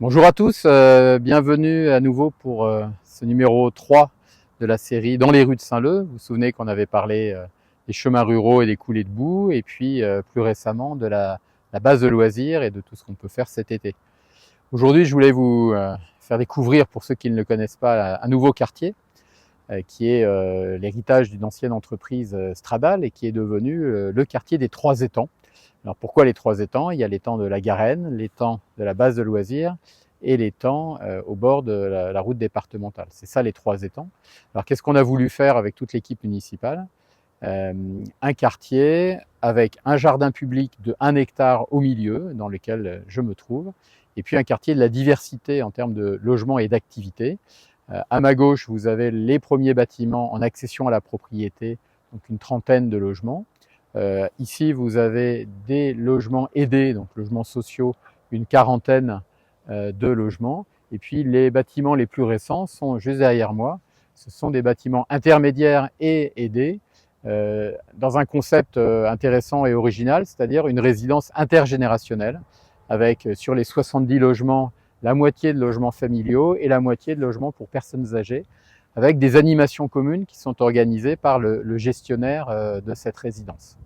Bonjour à tous, bienvenue à nouveau pour ce numéro 3 de la série Dans les rues de Saint-Leu. Vous vous souvenez qu'on avait parlé des chemins ruraux et des coulées de boue, et puis plus récemment de la base de loisirs et de tout ce qu'on peut faire cet été. Aujourd'hui, je voulais vous faire découvrir, pour ceux qui ne le connaissent pas, un nouveau quartier qui est l'héritage d'une ancienne entreprise Stradale et qui est devenu le quartier des Trois Étangs. Alors pourquoi les Trois Étangs? Il y a l'étang de la Garenne, l'étang de la base de loisirs et l'étang au bord de la route départementale. C'est ça les Trois Étangs. Alors qu'est-ce qu'on a voulu faire avec toute l'équipe municipale? Un quartier avec un jardin public de 1 hectare au milieu, dans lequel je me trouve, et puis un quartier de la diversité en termes de logement et d'activité. À ma gauche, vous avez les premiers bâtiments en accession à la propriété, donc une trentaine de logements. Ici, vous avez des logements aidés, donc logements sociaux, une quarantaine de logements. Et puis les bâtiments les plus récents sont juste derrière moi. Ce sont des bâtiments intermédiaires et aidés, dans un concept intéressant et original, c'est-à-dire une résidence intergénérationnelle, avec sur les 70 logements, la moitié de logements familiaux et la moitié de logements pour personnes âgées, avec des animations communes qui sont organisées par le gestionnaire de cette résidence.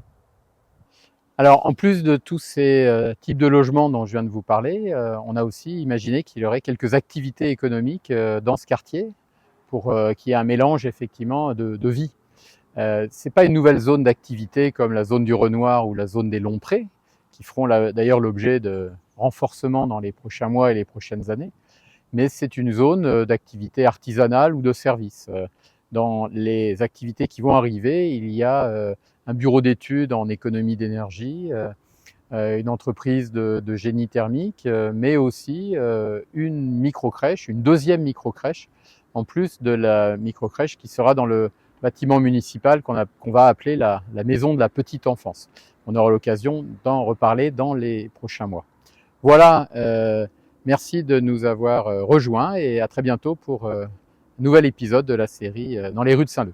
Alors, en plus de tous ces types de logements dont je viens de vous parler, on a aussi imaginé qu'il y aurait quelques activités économiques dans ce quartier pour qu'il y ait un mélange effectivement de vie. C'est pas une nouvelle zone d'activité comme la zone du Renoir ou la zone des Longs Prés, qui feront d'ailleurs l'objet de renforcement dans les prochains mois et les prochaines années, mais c'est une zone d'activité artisanale ou de service. Dans les activités qui vont arriver, il y a un bureau d'études en économie d'énergie, une entreprise de génie thermique, mais aussi une microcrèche, une deuxième microcrèche, en plus de la microcrèche qui sera dans le bâtiment municipal qu'on va appeler la maison de la petite enfance. On aura l'occasion d'en reparler dans les prochains mois. Voilà, merci de nous avoir rejoints et à très bientôt pour un nouvel épisode de la série Dans les rues de Saint-Leu.